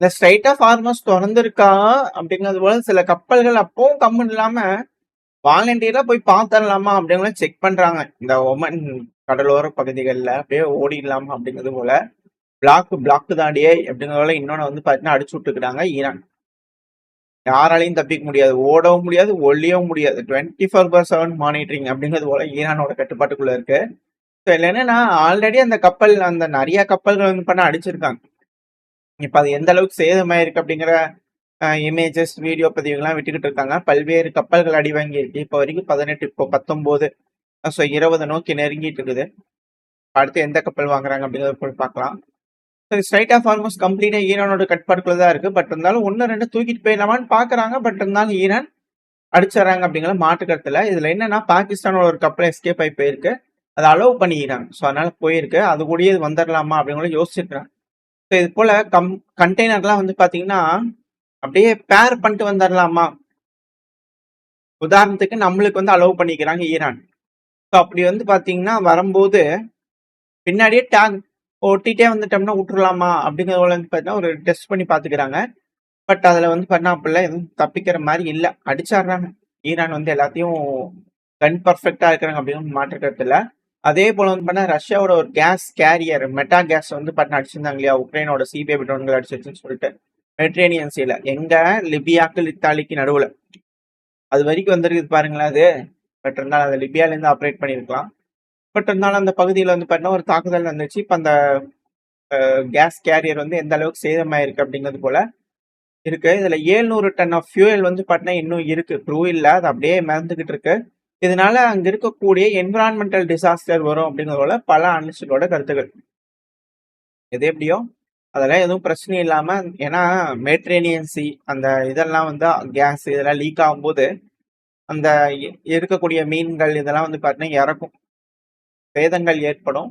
இந்த straight of Hormuz தொறந்திருக்கா அப்படிங்கிறது போல சில கப்பல்கள் அப்பவும் கம்முன்னு இல்லாம வாலண்டியரா போய் பார்த்துடலாமா அப்படிங்கிற செக் பண்றாங்க. இந்த ஒமன் கடலோர பகுதிகளில் அப்படியே ஓடிடலாமா அப்படிங்கிறது போல பிளாக் தாண்டியே அப்படிங்கிறத போல இன்னொன்னு வந்து பார்த்தீங்கன்னா அடிச்சு விட்டுக்கிறாங்க ஈரான். யாராலையும் தப்பிக்க முடியாது, ஓடவும் முடியாது, ஒளியவும் முடியாது. 24/7 மானிட்டரிங் அப்படிங்கிறது போல ஈரானோட கட்டுப்பாட்டுக்குள்ள இருக்கு. ஸோ இதுல என்னன்னா ஆல்ரெடி அந்த கப்பல் அந்த நிறைய கப்பல்கள் வந்து பண்ண அடிச்சிருக்காங்க. இப்ப அது எந்த அளவுக்கு சேதமாயிருக்கு அப்படிங்கிற இமேஜஸ் வீடியோ பதிவுகள்லாம் விட்டுக்கிட்டு இருக்காங்க. பல்வேறு கப்பல்கள் அடி வாங்கியிருக்கு. இப்போ வரைக்கும் 18, இப்போ 19, ஸோ 20 நோக்கி நெருங்கிட்டு இருக்குது. அடுத்து எந்த கப்பல் வாங்குறாங்க அப்படிங்கிறத போய் பார்க்கலாம். ஸ்ட்ரைட் ஆஃப் ஆல்மோஸ்ட் கம்ப்ளீட்டா ஈரானோட கட்டுப்பாட்டுக்குள்ள தான் இருக்கு. பட் இருந்தாலும் ஒன்னு ரெண்டு தூக்கிட்டு போயிடலாமான்னு பாக்குறாங்க. பட் இருந்தாலும் ஈரான் அடிச்சிடறாங்க அப்படிங்கிற மாற்று கருத்துல. இதுல என்னன்னா பாகிஸ்தானோட ஒரு கப்பல் எஸ்கேப் ஆகி போயிருக்கு. அதை அலோவ் பண்ணிக்கிறாங்க. ஸோ அதனால போயிருக்கு. அது கூடயே இது வந்துடலாமா அப்படிங்கிற யோசிச்சிருக்காங்க. ஸோ இது போல கண்டெய்னர்லாம் வந்து பாத்தீங்கன்னா அப்படியே பேர் பண்ணிட்டு வந்துடலாமா, உதாரணத்துக்கு நம்மளுக்கு வந்து அலோவ் பண்ணிக்கிறாங்க ஈரான். ஸோ அப்படி வந்து பாத்தீங்கன்னா வரும்போது பின்னாடியே டேக் ஒட்டிட்டே வந்துட்டோம்னா விட்டுறலாமா அப்படிங்கிறத வந்து பார்த்தீங்கன்னா ஒரு டெஸ்ட் பண்ணி பார்த்துக்கிறாங்க. பட் அதில் வந்து பார்த்தீங்கன்னா அப்படிலாம் எதுவும் தப்பிக்கிற மாதிரி இல்லை, அடிச்சாடுறாங்க. ஈரான் வந்து எல்லாத்தையும் கன் பர்ஃபெக்டாக இருக்கிறாங்க அப்படின்னு மாற்றுக்கிறதுல. அதே போல வந்து பார்த்தா ரஷ்யாவோட ஒரு கேஸ் கேரியர் மெட்டா கேஸ் வந்து பார்த்தீங்கன்னா அடிச்சிருந்தாங்க இல்லையா, உக்ரைனோட சிபிஐ ட்ரோன்கள் அடிச்சிருச்சுன்னு சொல்லிட்டு மெட்ரேனியன் சீல எங்க லிபியாக்கு இத்தாலிக்கு நடுவில் அது வரைக்கும் வந்துருக்குது பாருங்களேன் அது. பட் இருந்தாலும் அதை லிபியாலேருந்து ஆப்ரேட் பண்ணியிருக்கலாம். பட் இருந்தாலும் அந்த பகுதியில் வந்து பார்த்தீங்கன்னா ஒரு தாக்குதல் நடந்துச்சு. இப்போ அந்த கேஸ் கேரியர் வந்து எந்த அளவுக்கு சேதமாயிருக்கு அப்படிங்கிறது போல இருக்கு. இதுல 700 டன் ஆஃப் ஃபியூயல் வந்து பார்த்தீங்கன்னா இன்னும் இருக்கு, க்ரூ இல்ல, அது அப்படியே மிதந்துகிட்டு இருக்கு. இதனால அங்க இருக்கக்கூடிய என்விரான்மெண்டல் டிசாஸ்டர் வரும் அப்படிங்கிறதோட பல அனலிஸ்டோட கருத்துக்கள். எது எப்படியோ அதெல்லாம் எதுவும் பிரச்சனை இல்லாம, ஏன்னா மெடிட்ரேனியன் சி அந்த இதெல்லாம் வந்து கேஸ் இதெல்லாம் லீக் ஆகும்போது அந்த இருக்கக்கூடிய மீன்கள் இதெல்லாம் வந்து பார்த்தீங்கன்னா இறக்கும், சேதங்கள் ஏற்படும்.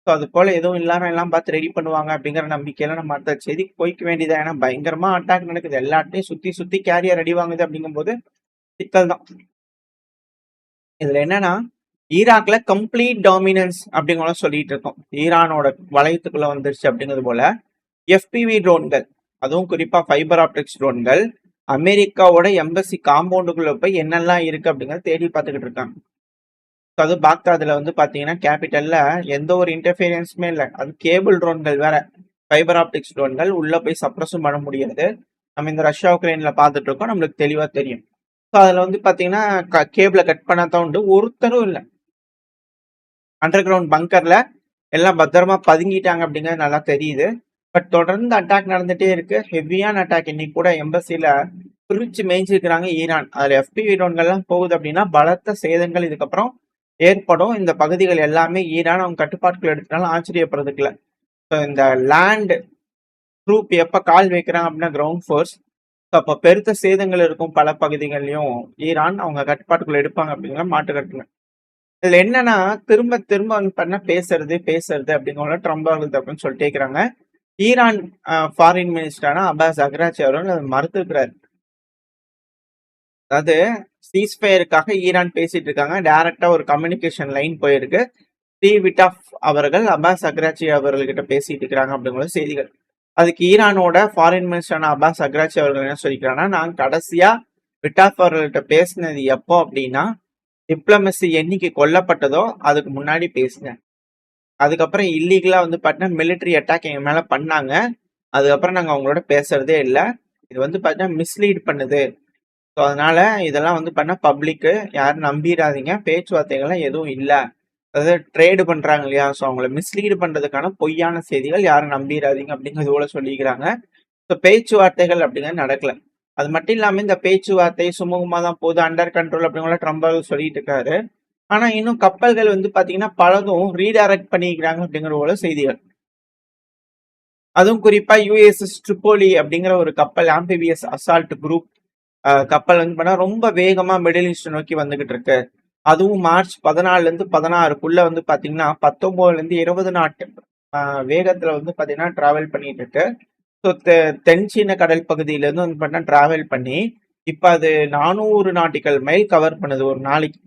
ஸோ அது போல எதுவும் இல்லாம எல்லாம் பார்த்து ரெடி பண்ணுவாங்க அப்படிங்கிற நம்பிக்கையில நம்ம அடுத்த செய்திக்கு போய்க்க வேண்டியதா. ஏன்னா பயங்கரமா அட்டாக் நடக்குது, எல்லாத்தையும் சுத்தி சுத்தி கேரியர் ரெடி வாங்குது அப்படிங்கும்போது சிக்கல் தான். இதுல என்னன்னா ஈராக்ல கம்ப்ளீட் டாமினன்ஸ் அப்படிங்கிற சொல்லிட்டு இருக்கோம். ஈரானோட வளையத்துக்குள்ள வந்துருச்சு அப்படிங்கிறது போல எஃபிவி ட்ரோன்கள், அதுவும் குறிப்பா ஃபைபர் ஆப்டிக்ஸ் ட்ரோன்கள் அமெரிக்காவோட எம்பசி காம்பவுண்டுக்குள்ள போய் என்னெல்லாம் இருக்கு அப்படிங்கறத தேடி பார்த்துக்கிட்டு இருக்காங்க. அது பாக்தாதுல வந்து பாத்தீங்கன்னா கேபிட்டல்ல எந்த ஒரு இன்டர்ஃபியரன்ஸுமே இல்லை. அது கேபிள் ட்ரோன்கள் வேற, ஃபைபர் ஆப்டிக்ஸ் ட்ரோன்கள் உள்ள போய் சப்ரஸும் பண்ண முடியாது. நம்ம இந்த ரஷ்யா உக்ரைன்ல பார்த்துட்டு இருக்கோம், நம்மளுக்கு தெளிவா தெரியும். ஸோ அதுல வந்து பாத்தீங்கன்னா கேபிளை கட் பண்ணாதான் உண்டு, ஒருத்தரும் இல்லை. அண்டர் கிரவுண்ட் பங்கர்ல எல்லாம் பத்திரமா பதுங்கிட்டாங்க அப்படிங்கிறது நல்லா தெரியுது. பட் தொடர்ந்து அட்டாக் நடந்துட்டே இருக்கு, ஹெவியான அட்டாக். இன்னைக்கு கூட எம்பசில பிரிச்சு மேய்ஞ்சிருக்கிறாங்க ஈரான். அதுல எஃபிவி ட்ரோன்கள்லாம் போகுது அப்படின்னா பலத்த சேதங்கள் இதுக்கப்புறம் ஏற்படும். இந்த பகுதிகள் எல்லாமே ஈரான் அவங்க கட்டுப்பாட்டுக்குள்ள எடுத்துனாலும் ஆச்சரியப்படுறதுக்கு இல்லை. ஸோ இந்த லேண்ட் ட்ரூப் எப்ப கால் வைக்கிறாங்க அப்படின்னா கிரவுண்ட் ஃபோர்ஸ், அப்ப பெருத்த சேதங்கள் இருக்கும் பல பகுதிகள்லயும். ஈரான் அவங்க கட்டுப்பாட்டுக்குள்ள எடுப்பாங்க அப்படிங்கிற மாட்டு கட்டுங்க. இதுல என்னன்னா திரும்ப திரும்ப வந்து பண்ண பேசுறது அப்படிங்கிற ட்ரம்ப் ஆகுது அப்படின்னு சொல்லிட்டே இருக்கிறாங்க. ஈரான் ஃபாரின் மினிஸ்டரான அப்பாஸ் அக்ராச்சி அவர்கள் அதை மறுத்திருக்கிறாரு. அதாவது சீஸ்ஃபயருக்காக ஈரான் பேசிட்டு இருக்காங்க, டைரக்டா ஒரு கம்யூனிகேஷன் லைன் போயிருக்கு. விட்டாஃப் அவர்கள் அப்பாஸ் அக்ராச்சி அவர்கள்கிட்ட பேசிட்டு இருக்கிறாங்க அப்படிங்கிற செய்திகள். அதுக்கு ஈரானோட ஃபாரின் மினிஸ்டரான அப்பாஸ் அக்ராச்சி அவர்கள் என்ன சொல்லிக்கிறாங்கன்னா, நாங்க கடைசியா விட்டாஃப் அவர்கள்ட்ட பேசினது எப்போ அப்படின்னா டிப்ளமசி என்னைக்கு கொல்லப்பட்டதோ அதுக்கு முன்னாடி பேசினேன். அதுக்கப்புறம் இல்லீகலா வந்து பார்த்தீங்கன்னா மிலிட்டரி அட்டாக் எங்க மேல பண்ணாங்க. அதுக்கப்புறம் நாங்க அவங்களோட பேசுறதே இல்லை. இது வந்து பார்த்தீங்கன்னா மிஸ்லீட் பண்ணுது. ஸோ அதனால இதெல்லாம் வந்து பண்ண பப்ளிக்கு யாரும் நம்பிடாதீங்க, பேச்சுவார்த்தைகள்லாம் எதுவும் இல்லை. அதாவது ட்ரேடு பண்றாங்க இல்லையா, ஸோ அவங்கள மிஸ்லீடு பண்றதுக்கான பொய்யான செய்திகள் யாரும் நம்பிடாதீங்க அப்படிங்கிறது போல சொல்லிக்கிறாங்க. ஸோ பேச்சுவார்த்தைகள் அப்படிங்கிறது நடக்கல. அது மட்டும் இல்லாம இந்த பேச்சுவார்த்தை சுமூகமா தான் போகுது, அண்டர் கண்ட்ரோல் அப்படிங்கிற ட்ரம்ப் சொல்லிட்டு இருக்காரு. ஆனா இன்னும் கப்பல்கள் வந்து பாத்தீங்கன்னா பலதும் ரீடைரக்ட் பண்ணிக்கிறாங்க அப்படிங்கிற போல செய்திகள். அதுவும் குறிப்பா யுஎஸ்எஸ் ட்ரிப்போலி அப்படிங்கிற ஒரு கப்பல், ஆம்பிபிஎஸ் அசால்ட் குரூப் கப்பல் வந்து பண்ணா ரொம்ப வேகமா மிடில் ஈஸ்ட் நோக்கி வந்துகிட்டு இருக்கு. அதுவும் மார்ச் 14ல இருந்து 16க்குள்ள வந்து பாத்தீங்கன்னா 19ல இருந்து 20 நாட்டு வேகத்துல வந்து பாத்தீங்கன்னா டிராவல் பண்ணிட்டு இருக்கு. ஸோ தென் சீன கடல் பகுதியில இருந்து வந்து பாத்தீங்கன்னா டிராவல் பண்ணி இப்ப அது 400 நாட்டிக்கல் மைல் கவர் பண்ணுது ஒரு நாளைக்கு.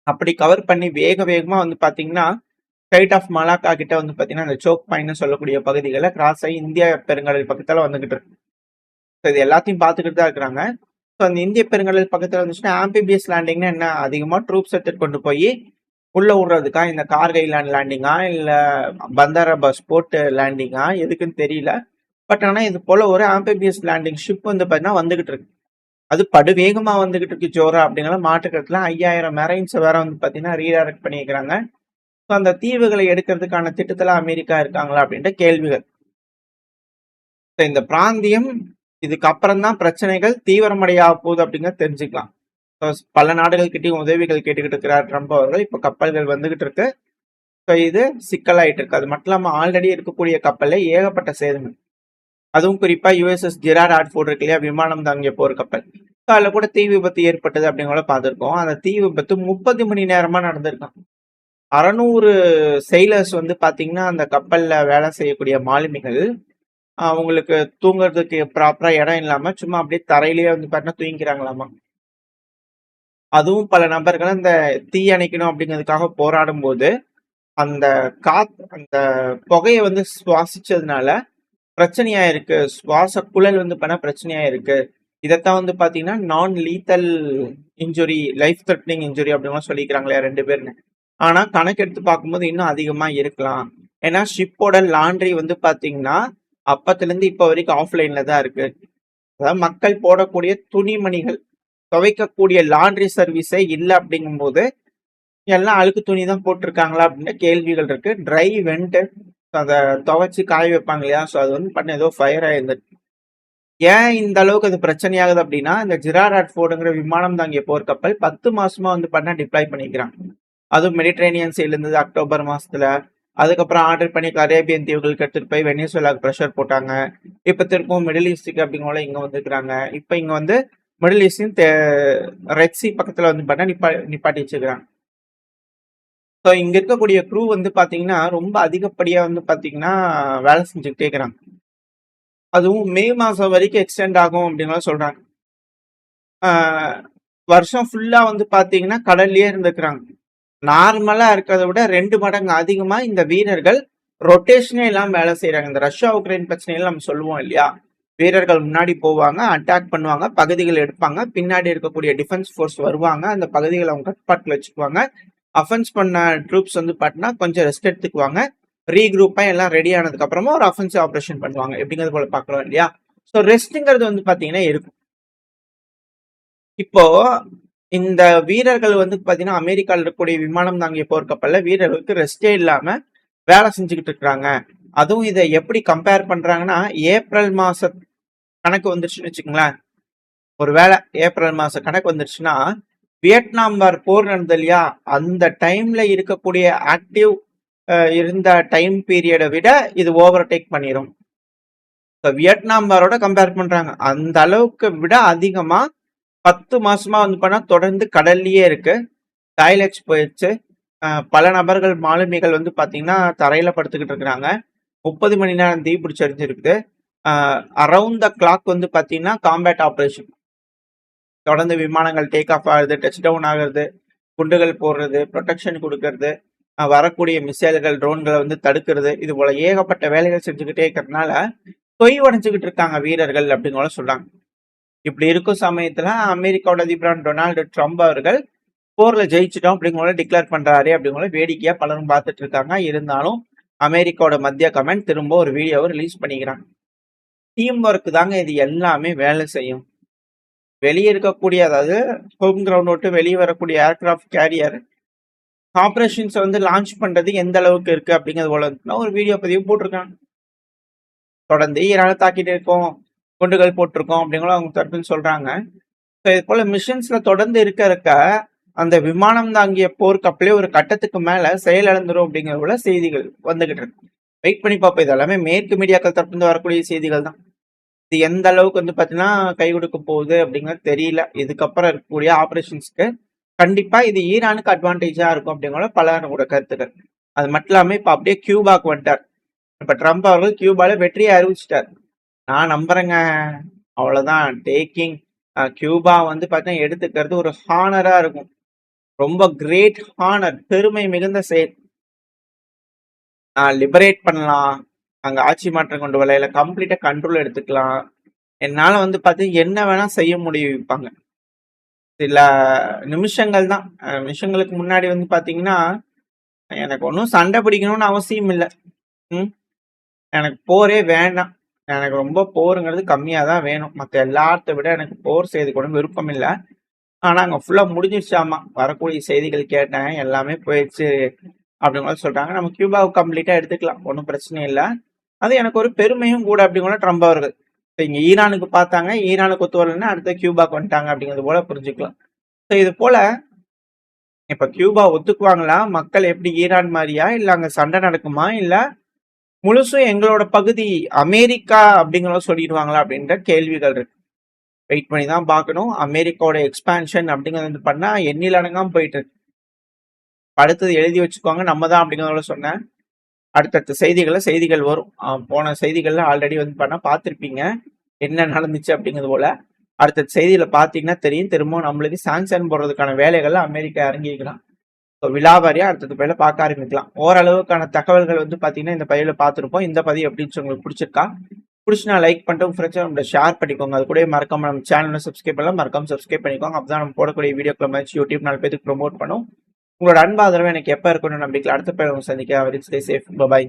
அப்படி கவர் பண்ணி வேகமா வந்து பாத்தீங்கன்னா ஸ்ட்ரைட் ஆஃப் மலாக்கா கிட்ட வந்து பாத்தீங்கன்னா அந்த சோக் பாயிண்ட்னு சொல்லக்கூடிய பகுதிகளை கிராஸ் ஆகி இந்திய பெருங்கடல் பக்கத்துல வந்துகிட்டு இருக்கு. So இது எல்லாத்தையும் பார்த்துக்கிட்டு தான் இருக்கிறாங்க. ஸோ அந்த இந்திய பெருங்கடல் பக்கத்துல இருந்துச்சுன்னா ஆம்பிபியஸ் லேண்டிங்னா என்ன, அதிகமா ட்ரூப்ஸ் எடுத்துட்டு கொண்டு போய் உள்ள விடுறதுக்கா, இந்த கார்கை லேண்டிங்கா இல்ல பந்தாரபாஸ் போர்ட் லேண்டிங்கா எதுக்குன்னு தெரியல. பட் ஆனா இது போல ஒரு ஆம்பிபியஸ் லேண்டிங் ஷிப் வந்து பாத்தீங்கன்னா வந்துகிட்டு இருக்கு. அது படுவேகமா வந்துகிட்டு இருக்கு ஜோரா அப்படிங்கிற மாற்றுக்கத்துல 5000 மெரைன்ஸ் வேற வந்து பாத்தீங்கன்னா ரீடைரக்ட் பண்ணியிருக்கிறாங்க. ஸோ அந்த தீவுகளை எடுக்கிறதுக்கான திட்டத்துல அமெரிக்கா இருக்காங்களா அப்படின்ற கேள்விகள். So இந்த பிராந்தியம் இதுக்கு அப்புறம் தான் பிரச்சனைகள் தீவிரமடைய போகுது அப்படிங்கிறத தெரிஞ்சுக்கலாம். So பல நாடுகள் கிட்டயும் உதவிகள் கேட்டுக்கிட்டு இருக்கிறார் ட்ரம்ப் அவர்கள். இப்ப கப்பல்கள் வந்துகிட்டு இருக்கு. ஸோ இது சிக்கலாயிட்டு இருக்கு. அது மட்டும் இல்லாம ஆல்ரெடி இருக்கக்கூடிய கப்பல்ல ஏகப்பட்ட சேதங்கள். அதுவும் குறிப்பா யுஎஸ்எஸ் ஜெரார்ட் ஆட்ஃபோர்ட் இருக்கு இல்லையா, விமானம் தாங்கிய போர் கப்பல். அதுல கூட தீ விபத்து ஏற்பட்டது அப்படிங்கிற பார்த்திருக்கோம். அந்த தீ விபத்து 30 மணி நேரமா நடந்திருக்கும். 600 செயிலர்ஸ் வந்து பாத்தீங்கன்னா அந்த கப்பல்ல வேலை செய்யக்கூடிய மாலுமிகள் அவங்களுக்கு தூங்குறதுக்கு ப்ராப்பரா இடம் இல்லாம சும்மா அப்படியே தரையிலேயே வந்து பாத்தீங்கன்னா தூங்கிக்கிறாங்களாமா. அதுவும் பல நபர்கள் அந்த தீ அணைக்கணும் அப்படிங்கிறதுக்காக போராடும் போது அந்த அந்த புகையை வந்து சுவாசிச்சதுனால பிரச்சனையா இருக்கு. சுவாச குழல் வந்து பண்ண பிரச்சனையா இருக்கு. இதைத்தான் வந்து பாத்தீங்கன்னா நான் lethal injury, life threatening injury அப்படின்னு சொல்லிக்கிறாங்களே 2 பேருன்னு. ஆனா கணக்கு எடுத்து பார்க்கும்போது இன்னும் அதிகமா இருக்கலாம். ஏன்னா ஷிப்போட லாண்ட்ரி வந்து பாத்தீங்கன்னா அப்பத்துல இருந்து இப்ப வரைக்கும் ஆஃப்லைன்ல தான் இருக்கு. அதாவது மக்கள் போடக்கூடிய துணிமணிகள் துவைக்கக்கூடிய லாண்ட்ரி சர்வீஸே இல்லை அப்படிங்கும் போது எல்லாம் அழுக்கு துணி தான் போட்டிருக்காங்களா அப்படின்ற கேள்விகள் இருக்கு. ட்ரை வெண்ட் அதை துவைச்சு காய வைப்பாங்க இல்லையா, ஸோ அது வந்து பண்ண ஏதோ ஃபயர் ஆயிருந்துச்சு. ஏன் இந்த அளவுக்கு அது பிரச்சனையாகுது அப்படின்னா இந்த ஜெரார்ட் ஆட்ஃபோர்டுங்கிற விமானம் தாங்கிய போர்க்கப்பல் 10 மாசமா வந்து பண்ண டிப்ளாய் பண்ணிக்கிறாங்க. அதுவும் மெடிட்ரேனியன் சைட்ல இருந்தது அக்டோபர் மாசத்துல. அதுக்கப்புறம் ஆர்டர் பண்ணி அரேபியன் தீவுகளுக்கு எடுத்துட்டு போய் வெனிசுலாக்கு ப்ரெஷர் போட்டாங்க. இப்ப திருப்பவும் மிடில் ஈஸ்டுக்கு அப்படிங்கோல இங்க வந்துருக்காங்க. இப்ப இங்க வந்து மிடில் ஈஸ்டின் ரெட் சி பக்கத்துல வந்து பண்ண நிப்பாட்டி வச்சுக்கிறாங்க. ஸோ இங்க இருக்கக்கூடிய க்ரூ வந்து பாத்தீங்கன்னா ரொம்ப அதிகப்படியா வந்து பாத்தீங்கன்னா வேலை செஞ்சுக்கிட்டே இருக்கிறாங்க. அதுவும் மே மாசம் வரைக்கும் எக்ஸ்டெண்ட் ஆகும் அப்படின்னு சொல்றாங்க. வருஷம் ஃபுல்லா வந்து பாத்தீங்கன்னா கடல்லயே இருந்துக்கிறாங்க. நார்மலா இருக்கிறத விட 2 மடங்கு அதிகமா இந்த வீரர்கள் ரொட்டேஷனே இல்லாம வேலை செய்யறாங்க. இந்த ரஷ்யா உக்ரைன் பிரச்சனையில நம்ம சொல்லுவோம் இல்லையா, வீரர்கள் முன்னாடி போவாங்க, அட்டாக் பண்ணுவாங்க, பகுதிகள் எடுப்பாங்க, பின்னாடி இருக்கக்கூடிய டிஃபென்ஸ் ஃபோர்ஸ் வருவாங்க, அந்த பகுதிகளை அவங்க கட்டுப்பாட்டுல வச்சுக்குவாங்க. அஃபென்ஸ் பண்ண ட்ரூப்ஸ் வந்து பாத்தீங்கன்னா கொஞ்சம் ரெஸ்ட் எடுத்துக்குவாங்க. ரீக்ரூப்பா எல்லாம் ரெடி ஆனதுக்கு அப்புறமா ஒரு அஃபென்சிவ் ஆபரேஷன் பண்ணுவாங்க. எப்படிங்கிறது போல பாக்குறோம் இல்லையா. ஸோ ரெஸ்ட்ங்கிறது வந்து பாத்தீங்கன்னா இருக்கும். இப்போ இந்த வீரர்கள் வந்து பாத்தீங்கன்னா அமெரிக்கால இருக்கக்கூடிய விமானம் தாங்கிய போர்க்கப்பல்ல வீரர்களுக்கு ரெஸ்டே இல்லாம வேலை செஞ்சுக்கிட்டு இருக்கிறாங்க. அதுவும் இதை எப்படி கம்பேர் பண்றாங்கன்னா ஏப்ரல் மாச கணக்கு வந்துருச்சுன்னு வச்சுக்கோங்களேன். ஒருவேளை ஏப்ரல் மாச கணக்கு வந்துருச்சுன்னா வியட்நாம் வார் போர் நடந்தது இல்லையா, அந்த டைம்ல இருக்கக்கூடிய ஆக்டிவ் இருந்த டைம் பீரியடை விட இது ஓவர்டேக் பண்ணிடும். வியட்நாம் வாரோட கம்பேர் பண்றாங்க. அந்த அளவுக்கு விட அதிகமா 10 மாசமா வந்து பண்ணா தொடர்ந்து கடல்லயே இருக்கு. டாய்லெட்ஸ் போயிடுச்சு. பல நபர்கள் மாலுமிகள் வந்து பாத்தீங்கன்னா தரையில படுத்துக்கிட்டு இருக்கிறாங்க. 30 மணி நேரம் தீ பிடிச்சி எரிஞ்சிருக்குது. அரவுண்ட் த கிளாக் வந்து பாத்தீங்கன்னா காம்பேட் ஆபரேஷன் தொடர்ந்து விமானங்கள் டேக் ஆஃப் ஆகுது, டச் டவுன் ஆகுறது, குண்டுகள் போடுறது, ப்ரொடெக்ஷன் கொடுக்கறது, வரக்கூடிய மிசைல்கள் ட்ரோன்களை வந்து தடுக்கிறது, இது போல ஏகப்பட்ட வேலைகள் செஞ்சுக்கிட்டே இருக்கிறதுனால தொய்வடைஞ்சுக்கிட்டு இருக்காங்க வீரர்கள் அப்படின்னு சொல்றாங்க. இப்படி இருக்கும் சமயத்துல அமெரிக்காவோட அதிபர் டொனால்டு ட்ரம்ப் அவர்கள் போர்ல ஜெயிச்சிட்டோம் அப்படிங்கிற டிக்ளேர் பண்றாரு அப்படிங்கிற வேடிக்கையா பலரும் பார்த்துட்டு இருக்காங்க. இருந்தாலும் அமெரிக்காவோட மத்திய கமாண்ட் திரும்ப ஒரு வீடியோவை ரிலீஸ் பண்ணிக்கிறாங்க. டீம் ஒர்க் தாங்க இது எல்லாமே வேலை செய்யும். வெளியே இருக்கக்கூடிய, அதாவது ஹோம் கிரவுண்ட் விட்டு வெளியே வரக்கூடிய ஏர்கிராஃப்ட் கேரியர் ஆப்ரேஷன்ஸ் வந்து லான்ச் பண்றது எந்த அளவுக்கு இருக்கு அப்படிங்கிறது போல ஒரு வீடியோ பதிவு போட்டிருக்காங்க. தொடர்ந்து ஈரான தாக்கிட்டு இருக்கோம், குண்டுகள் போட்டிருக்கோம் அப்படிங்கிற அவங்க தரப்புன்னு சொல்றாங்க. இது போல மிஷன்ஸ்ல தொடர்ந்து இருக்க அந்த விமானம் தாங்கிய போர்க்கப்பலே ஒரு கட்டத்துக்கு மேல செயலிழந்துரும் அப்படிங்கிற போல செய்திகள் வந்துகிட்டு இருக்கு. வெயிட் பண்ணி பார்ப்போம். இது எல்லாமே மேற்கு மீடியாக்கள் தரப்பு வரக்கூடிய செய்திகள் தான். இது எந்த அளவுக்கு வந்து பாத்தீங்கன்னா கை கொடுக்க போகுது அப்படிங்கிறது தெரியல. இதுக்கப்புறம் இருக்கக்கூடிய ஆபரேஷன்ஸ்க்கு கண்டிப்பா இது ஈரானுக்கு அட்வான்டேஜா இருக்கும் அப்படிங்கிற பலரோட கருத்துக்கள். அது மட்டும் இல்லாம இப்ப அப்படியே கியூபாக்கு வந்துட்டார். இப்ப ட்ரம்ப் அவர்கள் கியூபால வெற்றியை அறிவிச்சிட்டார். நான் நம்புறேங்க. அவ்வளவுதான். டேக்கிங் கியூபா வந்து பாத்தீங்கன்னா எடுத்துக்கிறது ஒரு ஹானரா இருக்கும். ரொம்ப கிரேட் ஹானர், பெருமை மிகுந்த செயல். நான் லிபரேட் பண்ணலாம். அங்க ஆட்சி மாற்றம் கொண்டு வரல. இல்ல கம்ப்ளீட்டா கண்ட்ரோல் எடுத்துக்கலாம். என்னால வந்து பார்த்தீங்கன்னா, என்ன வேணா செய்ய முடிவிப்பாங்க. சில நிமிஷங்கள் தான். நிமிஷங்களுக்கு முன்னாடி வந்து பார்த்தீங்கன்னா, எனக்கு ஒண்ணும் சண்டை பிடிக்கணும்னு அவசியம் இல்ல. ம். எனக்கு போரே வேண்டாம். எனக்கு ரொம்ப போருங்கிறது கம்மியா தான் வேணும். மத்த எல்லாத்த விட எனக்கு போர் செய்றதுக்கு ஒண்ணும் விருப்பம் இல்ல. ஆனா, அங்க ஃபுல்லா முடிஞ்சிருச்சாமா. வரக்கூடிய செய்திகள் கேட்டேன். எல்லாமே போயிருச்சு அப்படிங்கிற மாரி சொல்றாங்க. நம்ம கியூபாவ கம்ப்ளீட்டா எடுத்துக்கலாம். ஒண்ணும் பிரச்சனை இல்ல. அது எனக்கு ஒரு பெருமையும் கூட அப்படிங்கிற ட்ரம்ப் அவர்கள். இப்ப இங்க ஈரானுக்கு பார்த்தாங்க. ஈரானுக்கு ஒத்து வரலன்னா அடுத்து கியூபாக்கு வந்துட்டாங்க அப்படிங்கிறது போல புரிஞ்சுக்கலாம். ஸோ இது போல இப்ப கியூபா ஒத்துக்குவாங்களா? மக்கள் எப்படி ஈரான் மாரியா? இல்ல அங்க சண்டை நடக்குமா? இல்ல முழுசும் எங்களோட பகுதி அமெரிக்கா அப்படிங்கிறத சொல்லிடுவாங்களா? அப்படின்ற கேள்விகள் இருக்கு. வெயிட் பண்ணி தான் பார்க்கணும். அமெரிக்காவோட எக்ஸ்பான்ஷன் அப்படிங்கிறது வந்து பண்ணா எண்ணில் அடங்காம போயிட்டு இருக்கு. அடுத்தது எழுதி வச்சுக்கோங்க. நம்ம தான் அப்படிங்கிறத சொன்னேன். அடுத்தடுத்த செய்திகள் வரும். போன செய்திகள்ல ஆல்ரெடி வந்து பண்ணா பார்த்துருப்பீங்க. என்ன நடந்துச்சு அப்படிங்கிறது போல. அடுத்த செய்தியில பார்த்தீங்கன்னா தெரியும். திரும்பவும் நம்மளுக்கு சாங்ஷன் போடுறதுக்கான வேலைகள்ல அமெரிக்கா இறங்கியிருக்கிறான். ஸோ விலாவாரியா அடுத்தது பதில பார்க்க ஆரம்பிக்கலாம். ஓரளவுக்கான தகவல்கள் வந்து பார்த்தீங்கன்னா, இந்த பதிவுல பார்த்துருப்போம். இந்த பதிவு எப்படி இருந்துச்சு உங்களுக்கு பிடிச்சிருக்கா? பிடிச்சுனா லைக் பண்ணிட்டு உங்க ஃப்ரெண்ட்ஸ் நம்மள ஷேர் பண்ணிக்கோங்க. அது கூடவே மறக்காம நம்ம சேனலை சப்ஸ்கிரைப் பண்ணலாம். மறக்காம சப்ஸ்கிரைப் பண்ணிக்கோங்க. அப்பதான் நம்ம போடக்கூடிய வீடியோக்களை மாதிரி யூடியூப் 4 பேருக்கு ப்ரொமோட் பண்ணும். உங்களோட அன்பு ஆதரவு எனக்கு எப்ப இருக்கணும்னு நம்பிக்கை. அடுத்த பதிவு சந்திக்க. Very stay safe. பை.